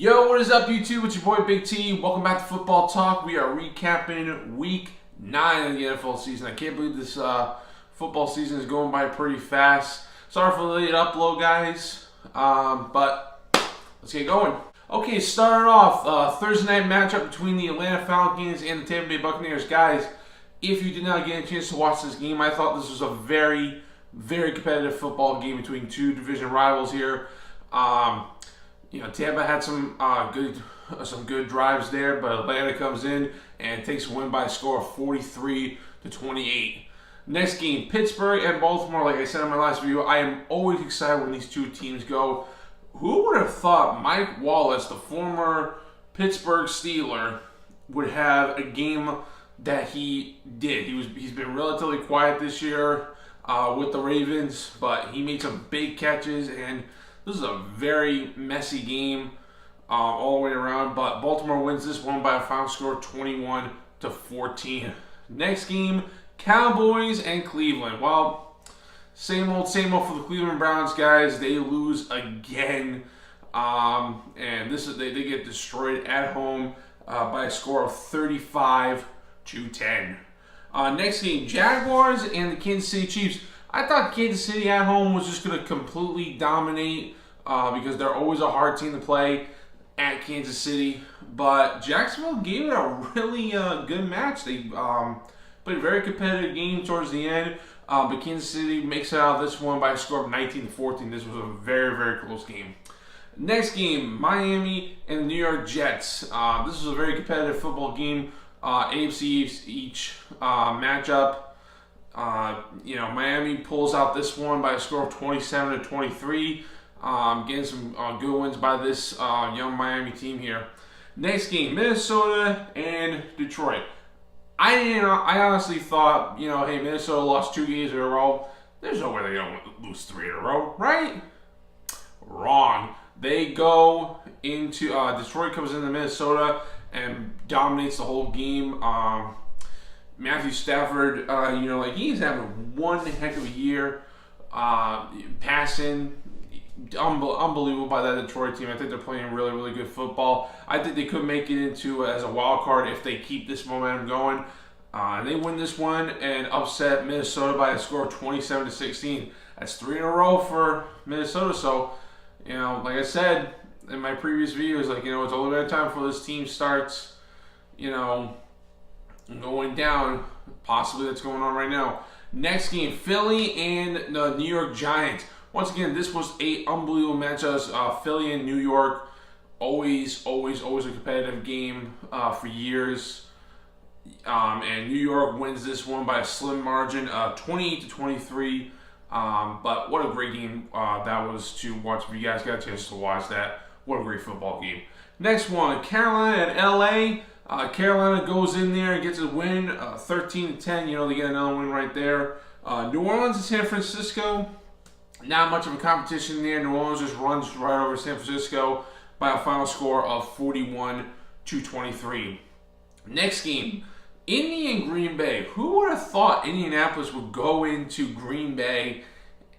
Yo, what is up, YouTube? It's your boy Big T. Welcome back to Football Talk. We are recapping Week 9 of the NFL season. I can't believe this football season is going by pretty fast. Sorry for the late upload, guys, but let's get going. Okay, starting off, Thursday night matchup between the Atlanta Falcons and the Tampa Bay Buccaneers. Guys, if you did not get a chance to watch this game, I thought this was a very, very competitive football game between two division rivals here. Tampa had some good drives there, but Atlanta comes in and takes a win by a score of 43-28. Next game, Pittsburgh and Baltimore. Like I said in my last video, I am always excited when these two teams go. Who would have thought Mike Wallace, the former Pittsburgh Steeler, would have a game that he did? He's been relatively quiet this year with the Ravens, but he made some big catches, and this is a very messy game all the way around, but Baltimore wins this one by a final score 21-14. Next game, Cowboys and Cleveland. Well, same old for the Cleveland Browns, guys. They lose again, and they get destroyed at home by a score of 35-10. Next game, Jaguars and the Kansas City Chiefs. I thought Kansas City at home was just going to completely dominate because they're always a hard team to play at Kansas City. But Jacksonville gave it a really good match. They played a very competitive game towards the end. But Kansas City makes it out of this one by a score of 19-14. This was a very, very close game. Next game, Miami and the New York Jets. This was a very competitive football game. AFC each matchup. Miami pulls out this one by a score of 27-23. Getting some good wins by this young Miami team here. Next game, Minnesota and Detroit. I honestly thought, hey, Minnesota lost 2 games in a row. There's no way they're going to lose 3 in a row, right? Wrong. They go into, Detroit comes into Minnesota and dominates the whole game. Matthew Stafford, he's having one heck of a year passing. Unbelievable by that Detroit team. I think they're playing really, really good football. I think they could make it into as a wild card if they keep this momentum going. They win this one and upset Minnesota by a score of 27-16. That's 3 in a row for Minnesota. So, like I said in my previous videos, it's only a matter of time before this team starts, going down. Possibly that's going on right now. Next game, Philly and the New York Giants. Once again, this was an unbelievable matchup. Philly and New York, always a competitive game for years. And New York wins this one by a slim margin, 28-23. But what a great game that was to watch. If you guys got a chance to watch that, what a great football game. Next one, Carolina and LA. Carolina goes in there and gets a win, 13-10. They get another win right there. New Orleans and San Francisco, not much of a competition there. New Orleans just runs right over San Francisco by a final score of 41-23. Next game, Indy and Green Bay. Who would have thought Indianapolis would go into Green Bay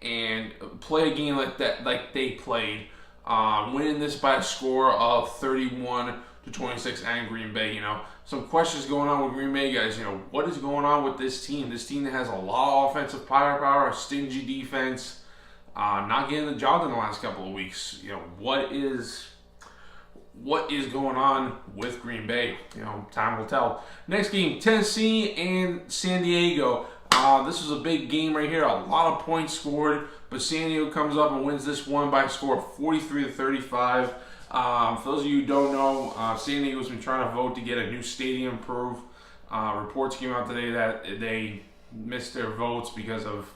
and play a game like that, like they played, winning this by a score of 31-26 and Green Bay. Some questions going on with Green Bay, guys. What is going on with this team? This team that has a lot of offensive firepower, a stingy defense, not getting the job in the last couple of weeks. What is going on with Green Bay? Time will tell. Next game, Tennessee and San Diego. This was a big game right here. A lot of points scored, but San Diego comes up and wins this one by a score of 43-35. For those of you who don't know, San Diego's been trying to vote to get a new stadium approved. Reports came out today that they missed their votes because of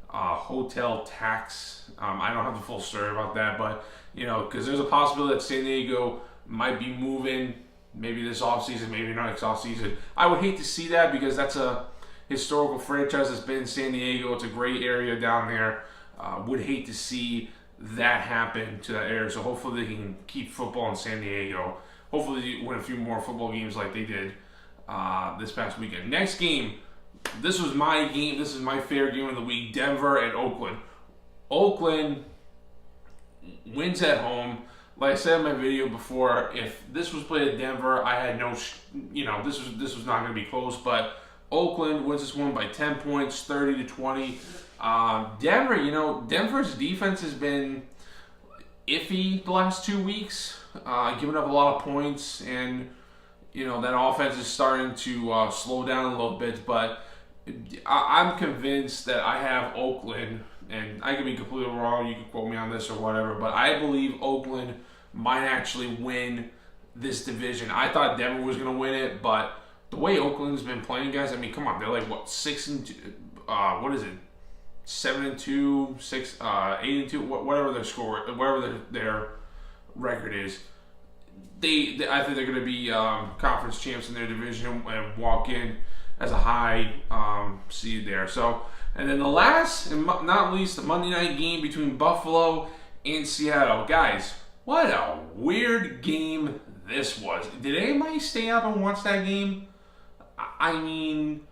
hotel tax. I don't have the full story about that, but because there's a possibility that San Diego might be moving maybe this offseason, maybe not next offseason. I would hate to see that because that's a historical franchise that's been in San Diego. It's a great area down there. Would hate to see that happen to that area. So hopefully they can keep football in San Diego. Hopefully they win a few more football games like they did this past weekend. Next game, this was my game. This is my favorite game of the week. Denver and Oakland. Oakland wins at home. like I said in my video before, if this was played at Denver, I had no, this was not going to be close. But Oakland wins this one by 10 points, 30-20. Denver, Denver's defense has been iffy the last 2 weeks, giving up a lot of points, and that offense is starting to slow down a little bit. But I'm convinced that I have Oakland, and I could be completely wrong. You can quote me on this or whatever, but I believe Oakland might actually win this division. I thought Denver was going to win it, but the way Oakland's been playing, guys, I mean, come on, they're like, what, 6-2, what is it, 7-2, 8-2, whatever their score, whatever their record is. I think they're going to be conference champs in their division and walk in as a high seed there. So, and then the last and not least, the Monday night game between Buffalo and Seattle. Guys, what a weird game this was. Did anybody stay up and watch that game? I mean,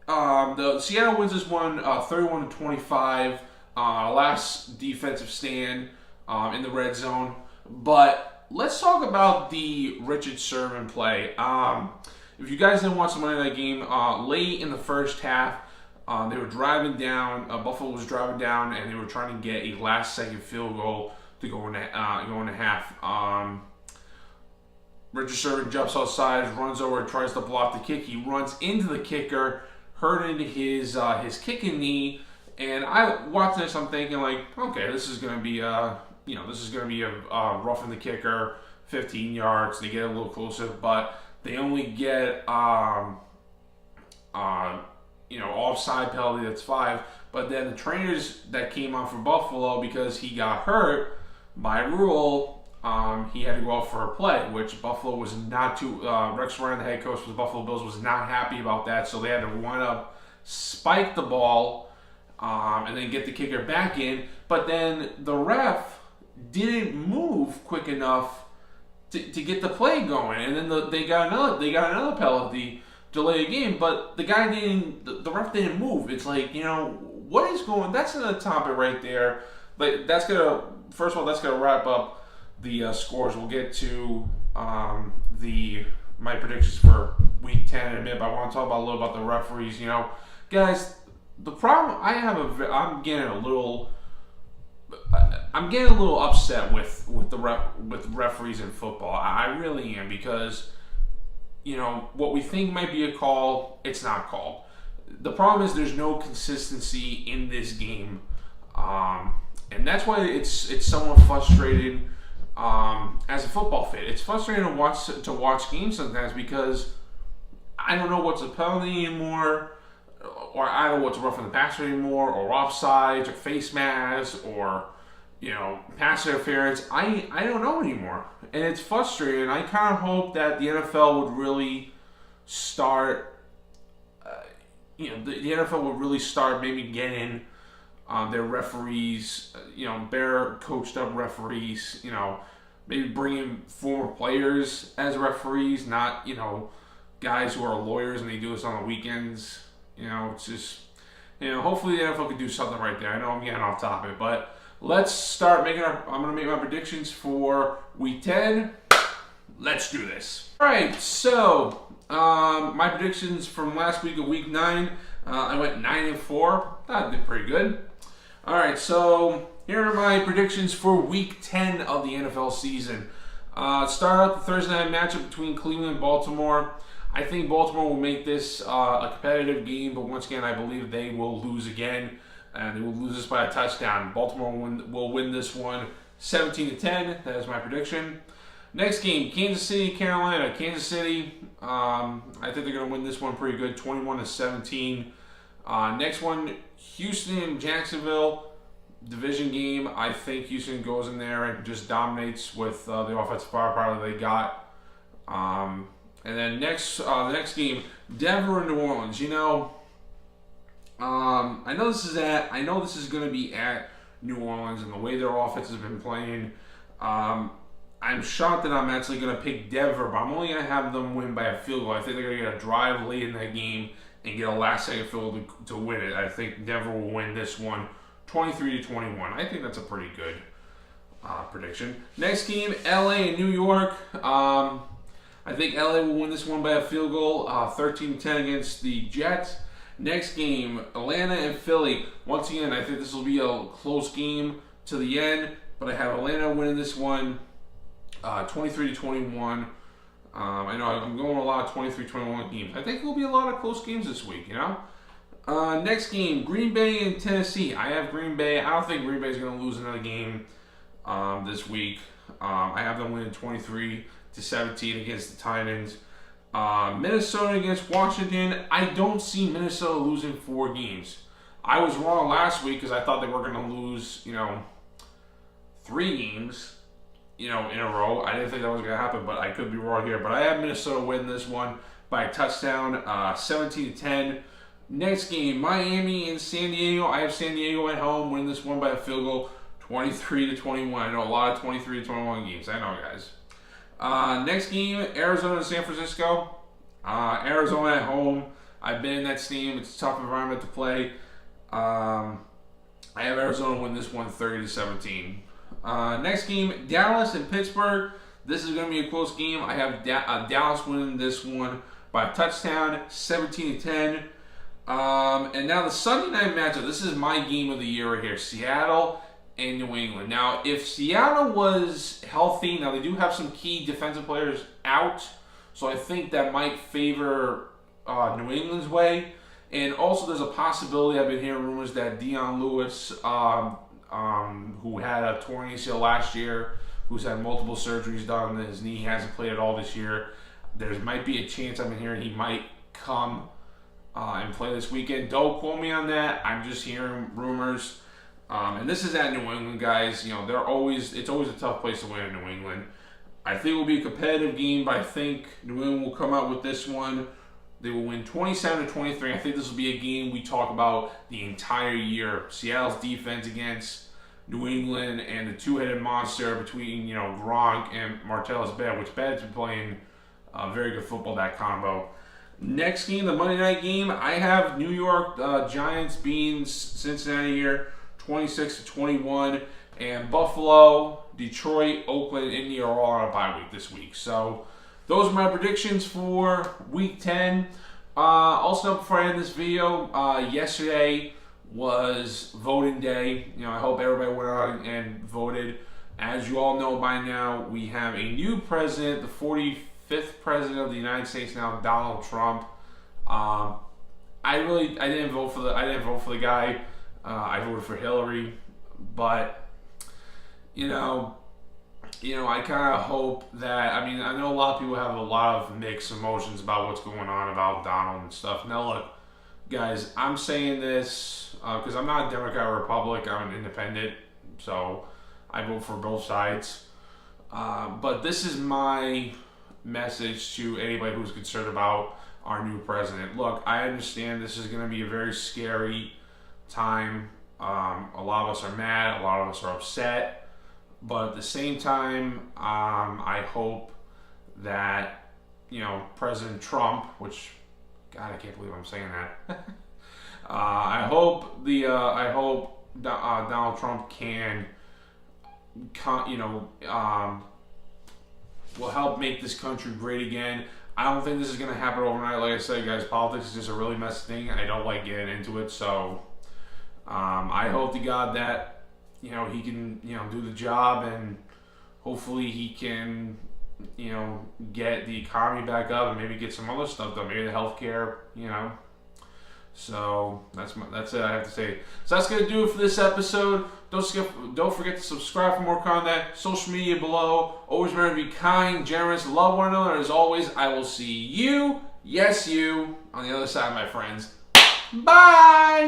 the Seattle wins this one 31-25. Last defensive stand in the red zone. But let's talk about the Richard Sherman play. If you guys didn't watch the Monday night game, late in the first half, they were driving down. Buffalo was driving down, and they were trying to get a last-second field goal to go into half. Richard Sherman jumps outside, runs over, tries to block the kick. He runs into the kicker, hurting his kicking knee. And I watched this. I'm thinking like, okay, this is going to be a roughing the kicker, 15 yards. They get a little closer, but they only get offside penalty. That's 5. But then the trainers that came out for Buffalo, because he got hurt by rule, he had to go out for a play, which Buffalo was not too. Rex Ryan, the head coach for the Buffalo Bills, was not happy about that, so they had to wind up spike the ball and then get the kicker back in. But then the ref didn't move quick enough to get the play going, and then they got another penalty, delay a game. But the ref didn't move. It's like, what is going? That's another topic right there. But first of all, that's gonna wrap up the scores. We'll get to my predictions for week 10 in a minute, but I want to talk a little about the referees. Guys, the problem I have, I'm getting a little upset with referees in football. I really am, because what we think might be a call, it's not called. The problem is there's no consistency in this game, and that's why it's somewhat frustrating. As a football fan, it's frustrating to watch games sometimes, because I don't know what's a penalty anymore, or I don't know what's a roughing the passer anymore, or offsides, or face masks, or pass interference. I don't know anymore, and it's frustrating. I kind of hope that the NFL would really start. The NFL would really start maybe getting their referees, better coached up referees, maybe bringing former players as referees, not, guys who are lawyers and they do this on the weekends. It's just, hopefully the NFL could do something right there. I know I'm getting off topic, but let's start I'm going to make my predictions for week 10. Let's do this. All right, so my predictions from last week of week 9, I went 9-4. That did pretty good. All right, so here are my predictions for Week 10 of the NFL season. Start out the Thursday night matchup between Cleveland and Baltimore. I think Baltimore will make this a competitive game, but once again, I believe they will lose again, and they will lose this by a touchdown. Baltimore will win this one 17-10. That is my prediction. Next game, Kansas City, Carolina. Kansas City, I think they're going to win this one pretty good, 21-17. Next one, Houston and Jacksonville, division game. I think Houston goes in there and just dominates with the offensive firepower that they got. And then the next game, Denver and New Orleans. I know this is going to be at New Orleans, and the way their offense has been playing, I'm shocked that I'm actually going to pick Denver, but I'm only going to have them win by a field goal. I think they're going to get a drive late in that game and get a last-second field goal to win it. I think Denver will win this one 23-21. I think that's a pretty good prediction. Next game, LA and New York. I think LA will win this one by a field goal, 13-10 against the Jets. Next game, Atlanta and Philly. Once again, I think this will be a close game to the end, but I have Atlanta winning this one 23-21. I know I'm going a lot of 23-21 games. I think it will be a lot of close games this week, you know? Next game, Green Bay and Tennessee. I have Green Bay. I don't think Green Bay is going to lose another game this week. I have them winning 23-17 against the Titans. Minnesota against Washington. I don't see Minnesota losing 4 games. I was wrong last week because I thought they were going to lose, 3 games, in a row. I didn't think that was going to happen, but I could be wrong here. But I have Minnesota win this one by a touchdown, 17-10. Next game, Miami and San Diego. I have San Diego at home winning this one by a field goal, 23-21. I know a lot of 23-21 games. I know, guys. Next game, Arizona and San Francisco. Arizona at home. I've been in that stadium. It's a tough environment to play. I have Arizona win this one 30-17. Next game, Dallas and Pittsburgh. This is going to be a close game. I have Dallas winning this one by a touchdown, 17-10. And now the Sunday night matchup. This is my game of the year right here. Seattle and New England. Now, if Seattle was healthy, now they do have some key defensive players out, so I think that might favor New England's way. And also, there's a possibility, I've been hearing rumors that Dion Lewis, who had a torn ACL last year, who's had multiple surgeries done on his knee, hasn't played at all this year. There might be a chance, I've been hearing, he might come and play this weekend. Don't quote me on that. I'm just hearing rumors. And this is at New England, guys. It's always a tough place to win in New England. I think it will be a competitive game, but I think New England will come out with this one. They will win 27-23. I think this will be a game we talk about the entire year. Seattle's defense against New England and the two-headed monster between, Gronk and Martellus Bennett, which Bennett's been playing very good football, that combo. Next game, the Monday night game, I have New York Giants beating Cincinnati here, 26-21, and Buffalo, Detroit, Oakland, and Indy are all on a bye week this week. So those are my predictions for Week 10. Also, before I end this video, yesterday was voting day. I hope everybody went out and voted. As you all know by now, we have a new president, the 45th president of the United States now, Donald Trump. I didn't vote for the guy. I voted for Hillary, but I kind of hope that. I know a lot of people have a lot of mixed emotions about what's going on about Donald and stuff. Now, look, guys, I'm saying this because I'm not a Democrat or Republican. I'm an independent, so I vote for both sides. But this is my message to anybody who's concerned about our new president. Look, I understand this is going to be a very scary time. A lot of us are mad, a lot of us are upset, but at the same time, I hope that President Trump, which, God, I can't believe I'm saying that. I hope Donald Trump can will help make this country great again. I don't think this is going to happen overnight. Like I said, guys, politics is just a really messy thing. I don't like getting into it, so I hope to God that he can do the job, and hopefully he can get the economy back up and maybe get some other stuff done, maybe the healthcare, So that's it I have to say. So that's gonna do it for this episode. Don't forget to subscribe for more content. Social media below. Always remember to be kind, generous, love one another. As always, I will see you, yes you, on the other side, my friends. Bye.